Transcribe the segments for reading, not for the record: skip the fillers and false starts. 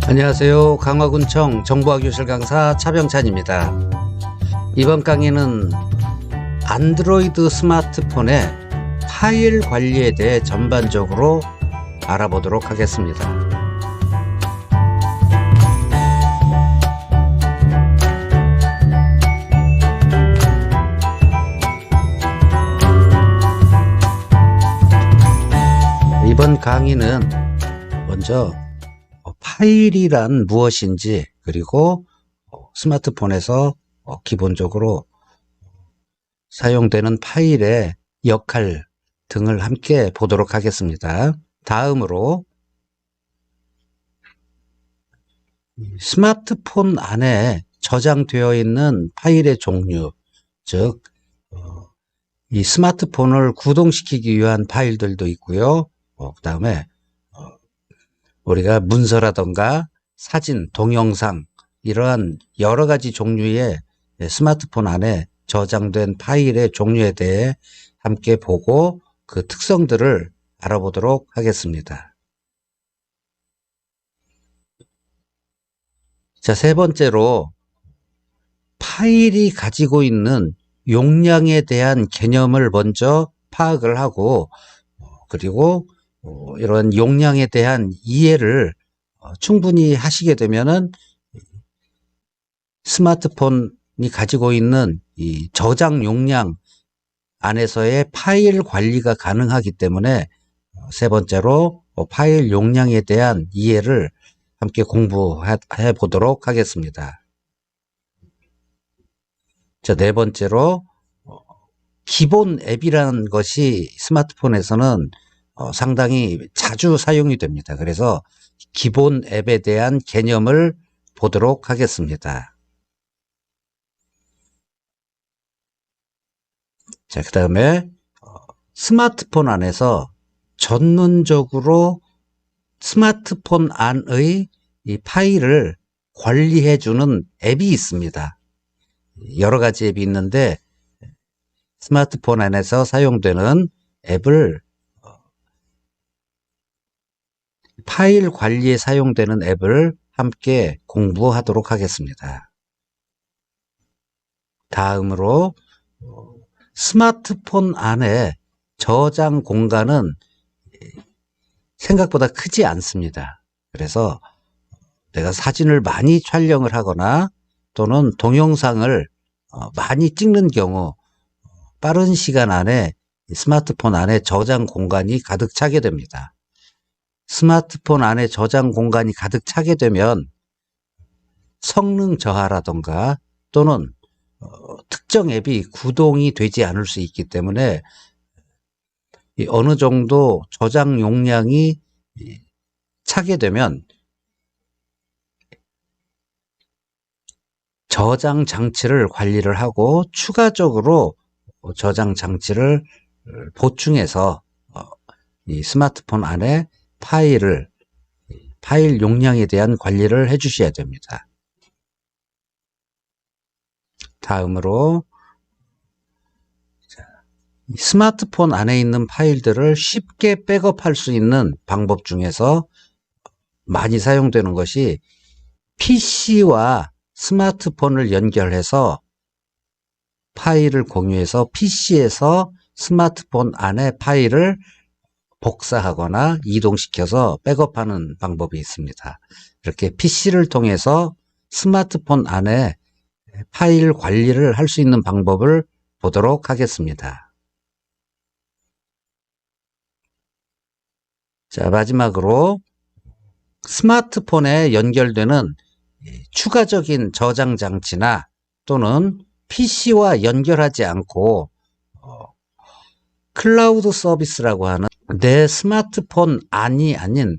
안녕하세요. 강화군청 정보화교실 강사 차병찬입니다. 이번 강의는 안드로이드 스마트폰의 파일 관리에 대해 전반적으로 알아보도록 하겠습니다. 이번 강의는 먼저 파일이란 무엇인지, 그리고 스마트폰에서 기본적으로 사용되는 파일의 역할 등을 함께 보도록 하겠습니다. 다음으로 스마트폰 안에 저장되어 있는 파일의 종류, 즉 이 스마트폰을 구동시키기 위한 파일들도 있고요. 그 다음에 우리가 문서라던가 사진, 동영상, 이러한 여러 가지 종류의 스마트폰 안에 저장된 파일의 종류에 대해 함께 보고 그 특성들을 알아보도록 하겠습니다. 자, 세 번째로 파일이 가지고 있는 용량에 대한 개념을 먼저 파악을 하고, 그리고 이런 용량에 대한 이해를 충분히 하시게 되면은 스마트폰이 가지고 있는 이 저장 용량 안에서의 파일 관리가 가능하기 때문에 세 번째로 파일 용량에 대한 이해를 함께 공부해 보도록 하겠습니다. 자, 네 번째로 기본 앱이라는 것이 스마트폰에서는 상당히 자주 사용이 됩니다. 그래서 기본 앱에 대한 개념을 보도록 하겠습니다. 자, 그 다음에 스마트폰 안에서 전문적으로 스마트폰 안의 이 파일을 관리해주는 앱이 있습니다. 여러 가지 앱이 있는데 스마트폰 안에서 사용되는 앱을 파일 관리에 사용되는 앱을 함께 공부하도록 하겠습니다. 다음으로 스마트폰 안에 저장 공간은 생각보다 크지 않습니다. 그래서 내가 사진을 많이 촬영을 하거나 또는 동영상을 많이 찍는 경우 빠른 시간 안에 스마트폰 안에 저장 공간이 가득 차게 됩니다. 스마트폰 안에 저장 공간이 가득 차게 되면 성능 저하라던가 또는 특정 앱이 구동이 되지 않을 수 있기 때문에 어느 정도 저장 용량이 차게 되면 저장 장치를 관리를 하고 추가적으로 저장 장치를 보충해서 이 스마트폰 안에 파일 용량에 대한 관리를 해 주셔야 됩니다. 다음으로 스마트폰 안에 있는 파일들을 쉽게 백업할 수 있는 방법 중에서 많이 사용되는 것이 PC와 스마트폰을 연결해서 파일을 공유해서 PC에서 스마트폰 안에 파일을 복사하거나 이동시켜서 백업하는 방법이 있습니다. 이렇게 PC를 통해서 스마트폰 안에 파일 관리를 할 수 있는 방법을 보도록 하겠습니다. 자, 마지막으로 스마트폰에 연결되는 추가적인 저장 장치나 또는 PC와 연결하지 않고 클라우드 서비스라고 하는 내 스마트폰 안이 아닌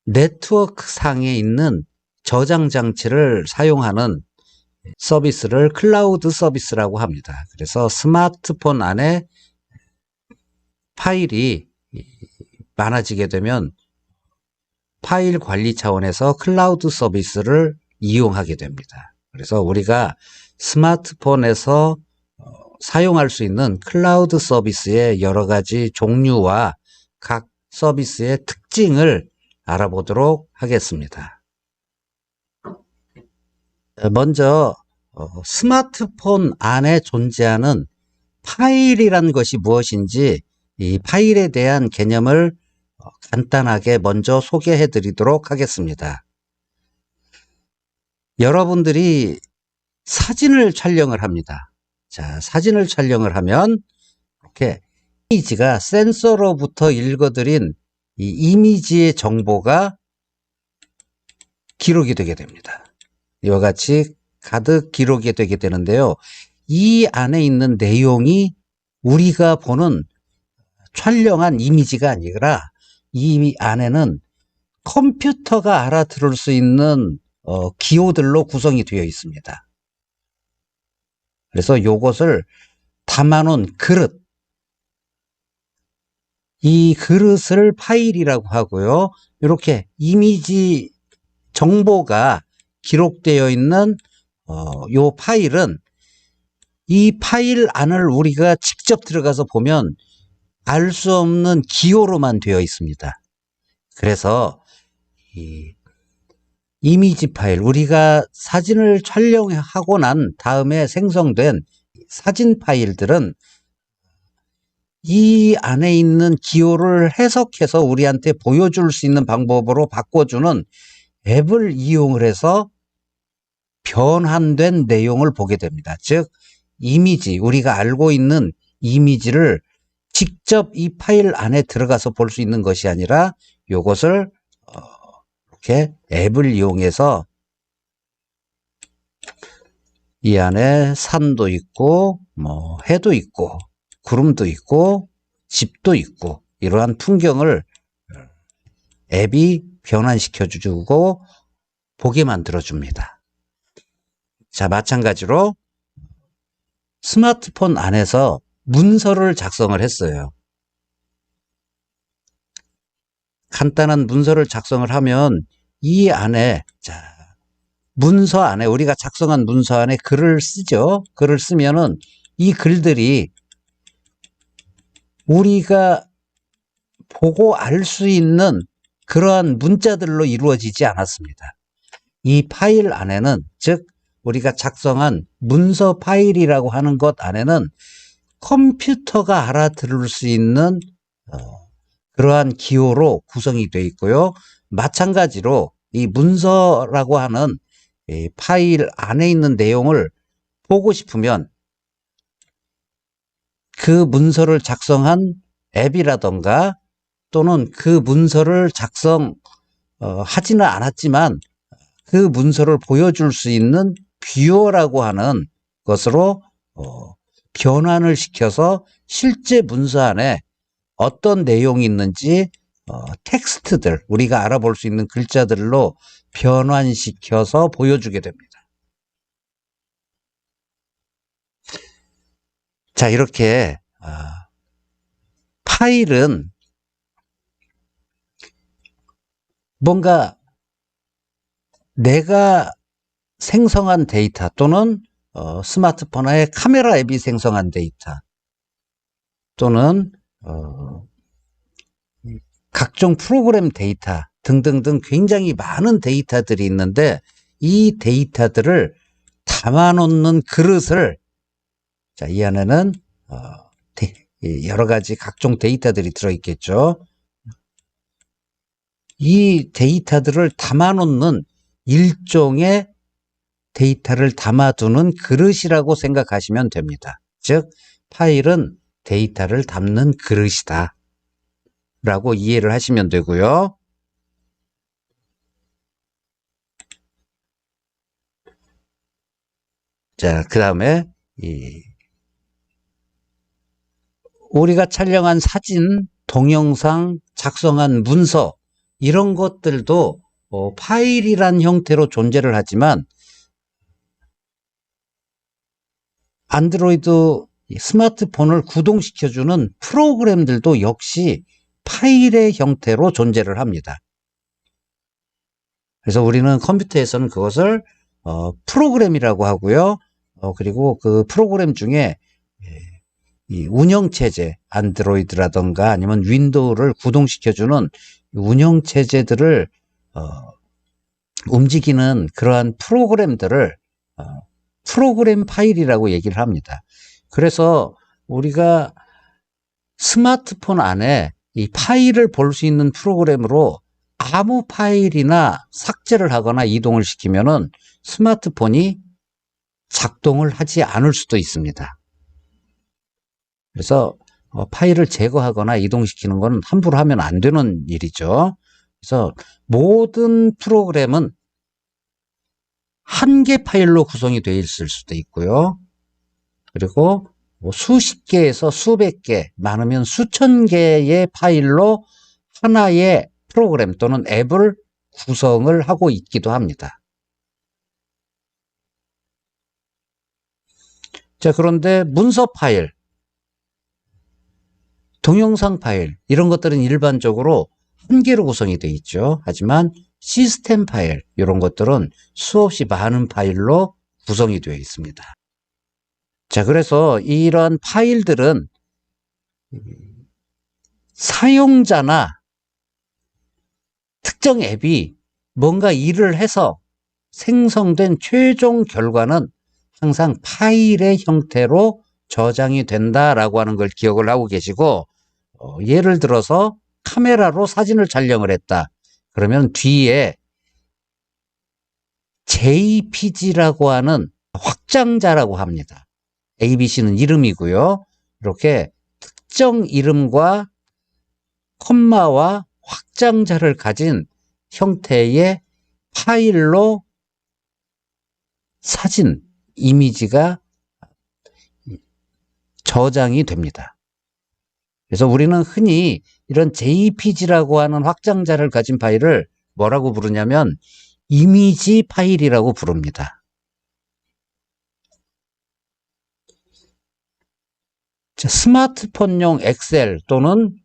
네트워크 상에 있는 저장 장치를 사용하는 서비스를 클라우드 서비스라고 합니다. 그래서 스마트폰 안에 파일이 많아지게 되면 파일 관리 차원에서 클라우드 서비스를 이용하게 됩니다. 그래서 우리가 스마트폰에서 사용할 수 있는 클라우드 서비스의 여러 가지 종류와 각 서비스의 특징을 알아보도록 하겠습니다. 먼저 스마트폰 안에 존재하는 파일이란 것이 무엇인지 이 파일에 대한 개념을 간단하게 먼저 소개해 드리도록 하겠습니다. 여러분들이 사진을 촬영을 합니다. 자, 사진을 촬영을 하면 이렇게 이미지가 센서로부터 읽어들인 이 이미지의 정보가 기록이 되게 됩니다. 이와 같이 가득 기록이 되게 되는데요. 이 안에 있는 내용이 우리가 보는 촬영한 이미지가 아니라 이 안에는 컴퓨터가 알아들을 수 있는 기호들로 구성이 되어 있습니다. 그래서 이것을 담아놓은 그릇, 이 그릇을 파일이라고 하고요. 이렇게 이미지 정보가 기록되어 있는 요 파일은 이 파일 안을 우리가 직접 들어가서 보면 알 수 없는 기호로만 되어 있습니다. 그래서 이 이미지 파일, 우리가 사진을 촬영하고 난 다음에 생성된 사진 파일들은 이 안에 있는 기호를 해석해서 우리한테 보여줄 수 있는 방법으로 바꿔주는 앱을 이용을 해서 변환된 내용을 보게 됩니다. 즉 이미지, 우리가 알고 있는 이미지를 직접 이 파일 안에 들어가서 볼 수 있는 것이 아니라 이것을 이렇게 앱을 이용해서 이 안에 산도 있고 뭐 해도 있고 구름도 있고 집도 있고 이러한 풍경을 앱이 변환시켜 주고 보게 만들어 줍니다. 자, 마찬가지로 스마트폰 안에서 문서를 작성을 했어요. 간단한 문서를 작성을 하면 이 안에, 자, 문서 안에, 우리가 작성한 문서 안에 글을 쓰죠. 글을 쓰면은 이 글들이 우리가 보고 알 수 있는 그러한 문자들로 이루어지지 않았습니다. 이 파일 안에는, 즉 우리가 작성한 문서 파일이라고 하는 것 안에는 컴퓨터가 알아들을 수 있는 그러한 기호로 구성이 되어 있고요. 마찬가지로 이 문서라고 하는 이 파일 안에 있는 내용을 보고 싶으면 그 문서를 작성한 앱이라던가 또는 그 문서를 하지는 않았지만 그 문서를 보여줄 수 있는 뷰어라고 하는 것으로 변환을 시켜서 실제 문서 안에 어떤 내용이 있는지 텍스트들, 우리가 알아볼 수 있는 글자들로 변환시켜서 보여주게 됩니다. 자, 이렇게 파일은 뭔가 내가 생성한 데이터 또는 스마트폰의 카메라 앱이 생성한 데이터 또는 각종 프로그램 데이터 등등등 굉장히 많은 데이터들이 있는데 이 데이터들을 담아놓는 그릇을, 자, 이 안에는 여러 가지 각종 데이터들이 들어있겠죠. 이 데이터들을 담아놓는 일종의 데이터를 담아두는 그릇이라고 생각하시면 됩니다. 즉 파일은 데이터를 담는 그릇이다 라고 이해를 하시면 되고요. 자, 그 다음에 우리가 촬영한 사진, 동영상, 작성한 문서 이런 것들도 파일이란 형태로 존재를 하지만 안드로이드 스마트폰을 구동시켜주는 프로그램들도 역시 파일의 형태로 존재를 합니다. 그래서 우리는 컴퓨터에서는 그것을 프로그램이라고 하고요. 그리고 그 프로그램 중에 이 운영체제, 안드로이드라던가 아니면 윈도우를 구동시켜주는 운영체제들을 움직이는 그러한 프로그램들을 프로그램 파일이라고 얘기를 합니다. 그래서 우리가 스마트폰 안에 이 파일을 볼 수 있는 프로그램으로 아무 파일이나 삭제를 하거나 이동을 시키면은 스마트폰이 작동을 하지 않을 수도 있습니다. 그래서 파일을 제거하거나 이동시키는 건 함부로 하면 안 되는 일이죠. 그래서 모든 프로그램은 한 개 파일로 구성이 되어 있을 수도 있고요. 그리고 뭐 수십 개에서 수백 개, 많으면 수천 개의 파일로 하나의 프로그램 또는 앱을 구성을 하고 있기도 합니다. 자, 그런데 문서 파일, 동영상 파일 이런 것들은 일반적으로 한 개로 구성이 되어 있죠. 하지만 시스템 파일 이런 것들은 수없이 많은 파일로 구성이 되어 있습니다. 자, 그래서 이런 파일들은 사용자나 특정 앱이 뭔가 일을 해서 생성된 최종 결과는 항상 파일의 형태로 저장이 된다라고 하는 걸 기억을 하고 계시고, 예를 들어서 카메라로 사진을 촬영을 했다. 그러면 뒤에 JPG라고 하는 확장자라고 합니다. ABC는 이름이고요. 이렇게 특정 이름과 콤마와 확장자를 가진 형태의 파일로 사진, 이미지가 저장이 됩니다. 그래서 우리는 흔히 이런 JPG라고 하는 확장자를 가진 파일을 뭐라고 부르냐면 이미지 파일이라고 부릅니다. 자, 스마트폰용 엑셀 또는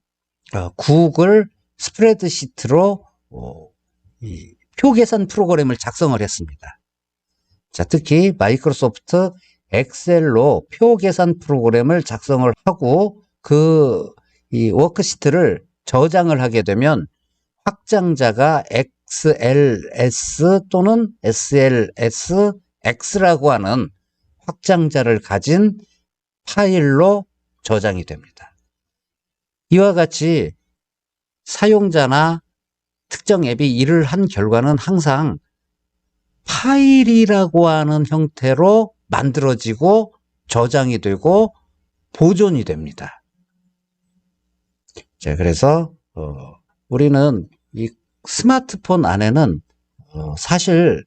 구글 스프레드시트로 표 계산 프로그램을 작성을 했습니다. 자, 특히 마이크로소프트 엑셀로 표 계산 프로그램을 작성을 하고 이 워크시트를 저장을 하게 되면 확장자가 XLS 또는 SLSX라고 하는 확장자를 가진 파일로 저장이 됩니다. 이와 같이 사용자나 특정 앱이 일을 한 결과는 항상 파일이라고 하는 형태로 만들어지고 저장이 되고 보존이 됩니다. 자, 그래서 우리는 이 스마트폰 안에는 사실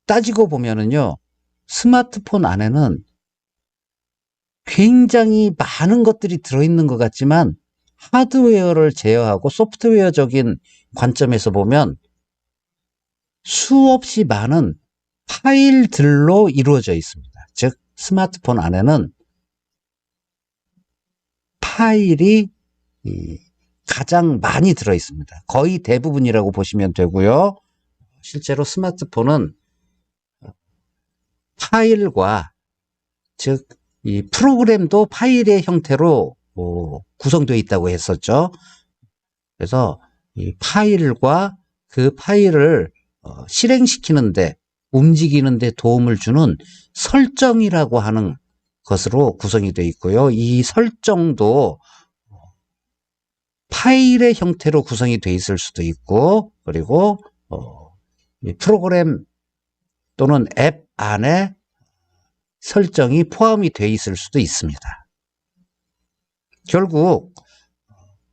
따지고 보면은요, 스마트폰 안에는 굉장히 많은 것들이 들어있는 것 같지만 하드웨어를 제어하고 소프트웨어적인 관점에서 보면 수없이 많은 파일들로 이루어져 있습니다. 즉 스마트폰 안에는 파일이 가장 많이 들어 있습니다. 거의 대부분이라고 보시면 되고요. 실제로 스마트폰은 파일과 즉 이 프로그램도 파일의 형태로 구성되어 있다고 했었죠. 그래서 이 파일과 그 파일을 실행시키는데 움직이는데 도움을 주는 설정이라고 하는 것으로 구성이 되어 있고요. 이 설정도 파일의 형태로 구성이 되어 있을 수도 있고, 그리고 프로그램 또는 앱 안에 설정이 포함이 되어 있을 수도 있습니다. 결국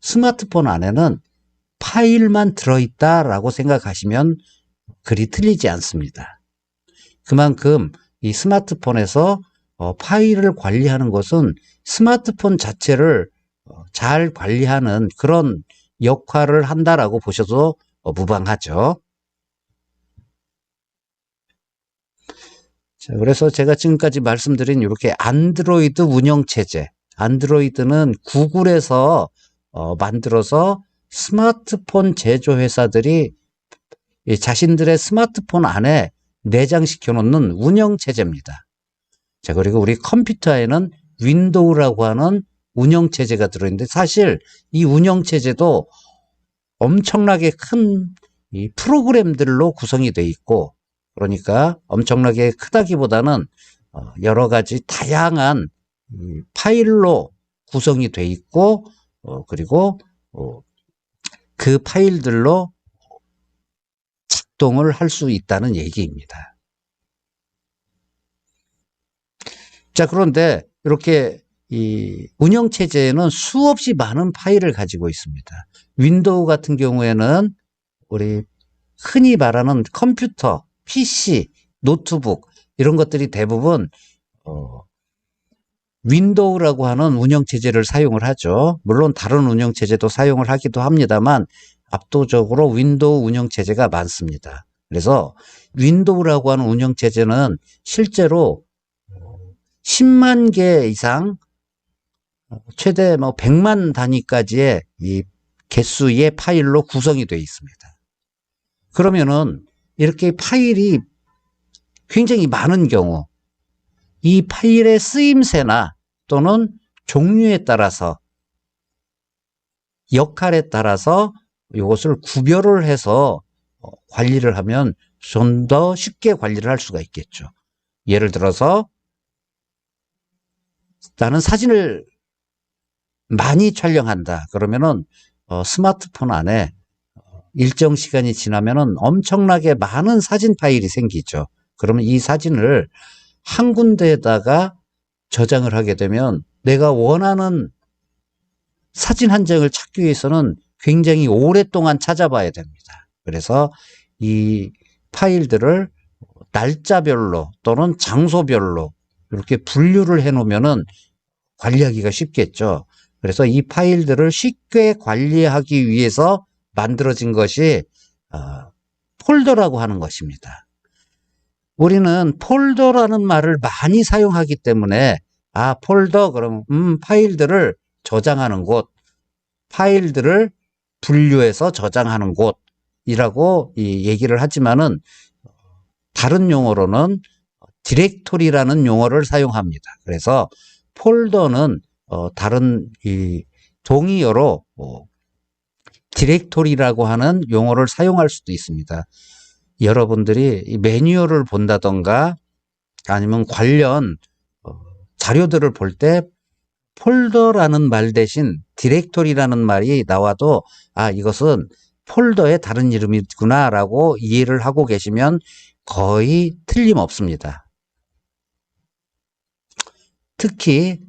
스마트폰 안에는 파일만 들어있다라고 생각하시면 그리 틀리지 않습니다. 그만큼 이 스마트폰에서 파일을 관리하는 것은 스마트폰 자체를 잘 관리하는 그런 역할을 한다라고 보셔도 무방하죠. 자, 그래서 제가 지금까지 말씀드린 이렇게 안드로이드 운영체제, 안드로이드는 구글에서 만들어서 스마트폰 제조회사들이 자신들의 스마트폰 안에 내장시켜 놓는 운영체제입니다. 자, 그리고 우리 컴퓨터에는 윈도우라고 하는 운영체제가 들어있는데 사실 이 운영체제도 엄청나게 큰 이 프로그램들로 구성이 돼 있고, 그러니까 엄청나게 크다기보다는 여러 가지 다양한 파일로 구성이 돼 있고, 그리고 그 파일들로 작동을 할 수 있다는 얘기입니다. 자, 그런데 이렇게 이 운영체제에는 수없이 많은 파일을 가지고 있습니다. 윈도우 같은 경우에는 우리 흔히 말하는 컴퓨터, PC, 노트북 이런 것들이 대부분 윈도우라고 하는 운영체제를 사용을 하죠. 물론 다른 운영체제도 사용을 하기도 합니다만 압도적으로 윈도우 운영체제가 많습니다. 그래서 윈도우라고 하는 운영체제는 실제로 10만 개 이상 최대 100만 단위까지의 이 개수의 파일로 구성이 되어 있습니다. 그러면은 이렇게 파일이 굉장히 많은 경우 이 파일의 쓰임새나 또는 종류에 따라서 역할에 따라서 이것을 구별을 해서 관리를 하면 좀 더 쉽게 관리를 할 수가 있겠죠. 예를 들어서 나는 사진을 많이 촬영한다. 그러면은 스마트폰 안에 일정 시간이 지나면은 엄청나게 많은 사진 파일이 생기죠. 그러면 이 사진을 한 군데에다가 저장을 하게 되면 내가 원하는 사진 한 장을 찾기 위해서는 굉장히 오랫동안 찾아봐야 됩니다. 그래서 이 파일들을 날짜별로 또는 장소별로 이렇게 분류를 해 놓으면은 관리하기가 쉽겠죠. 그래서 이 파일들을 쉽게 관리하기 위해서 만들어진 것이 폴더라고 하는 것입니다. 우리는 폴더라는 말을 많이 사용하기 때문에 폴더 그럼 파일들을 저장하는 곳, 파일들을 분류해서 저장하는 곳이라고 얘기를 하지만은 다른 용어로는 디렉토리라는 용어를 사용합니다. 그래서 폴더는 다른 이 동의어로 디렉토리라고 하는 용어를 사용할 수도 있습니다. 여러분들이 매뉴얼을 본다던가 아니면 관련 자료들을 볼 때 폴더라는 말 대신 디렉토리라는 말이 나와도 이것은 폴더의 다른 이름이구나 라고 이해를 하고 계시면 거의 틀림없습니다. 특히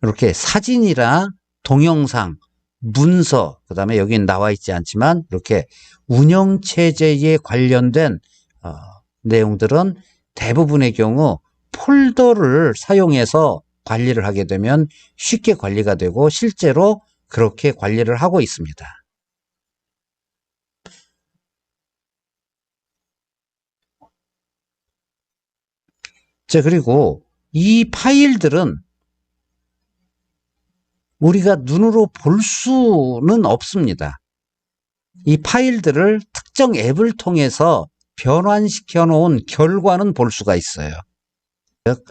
이렇게 사진이나 동영상, 문서, 그 다음에 여기는 나와 있지 않지만 이렇게 운영체제에 관련된 내용들은 대부분의 경우 폴더를 사용해서 관리를 하게 되면 쉽게 관리가 되고 실제로 그렇게 관리를 하고 있습니다. 자, 그리고 이 파일들은 우리가 눈으로 볼 수는 없습니다. 이 파일들을 특정 앱을 통해서 변환시켜 놓은 결과는 볼 수가 있어요. 즉,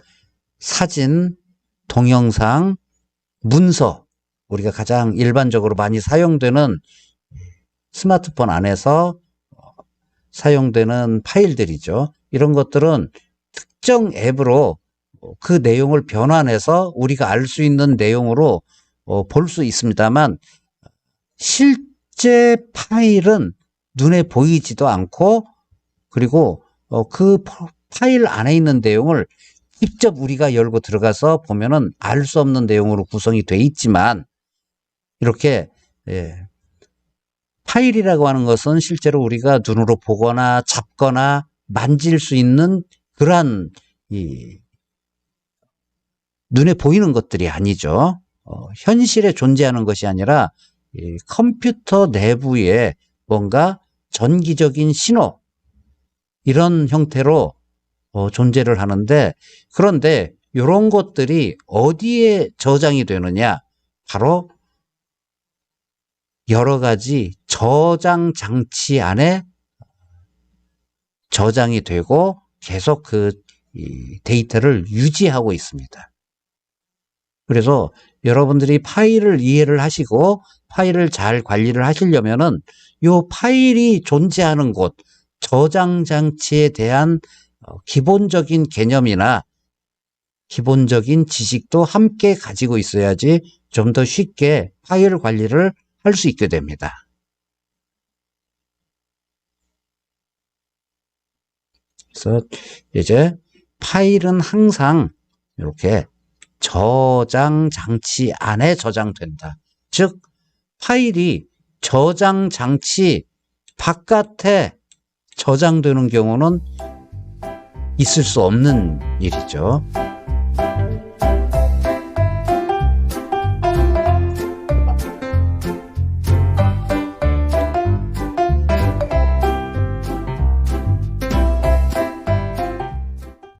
사진, 동영상, 문서, 우리가 가장 일반적으로 많이 사용되는 스마트폰 안에서 사용되는 파일들이죠. 이런 것들은 특정 앱으로 그 내용을 변환해서 우리가 알 수 있는 내용으로 볼 수 있습니다만 실제 파일은 눈에 보이지도 않고 그리고 그 파일 안에 있는 내용을 직접 우리가 열고 들어가서 보면은 알 수 없는 내용으로 구성이 돼 있지만 이렇게 파일이라고 하는 것은 실제로 우리가 눈으로 보거나 잡거나 만질 수 있는 그러한 눈에 보이는 것들이 아니죠. 현실에 존재하는 것이 아니라 컴퓨터 내부에 뭔가 전기적인 신호 이런 형태로 존재를 하는데 그런데 이런 것들이 어디에 저장이 되느냐 바로 여러 가지 저장 장치 안에 저장이 되고 계속 그 데이터를 유지하고 있습니다. 그래서 여러분들이 파일을 이해를 하시고 파일을 잘 관리를 하시려면은 요 파일이 존재하는 곳, 저장 장치에 대한 기본적인 개념이나 기본적인 지식도 함께 가지고 있어야지 좀 더 쉽게 파일 관리를 할 수 있게 됩니다. 그래서 이제 파일은 항상 이렇게 저장 장치 안에 저장된다. 즉 파일이 저장 장치 바깥에 저장되는 경우는 있을 수 없는 일이죠.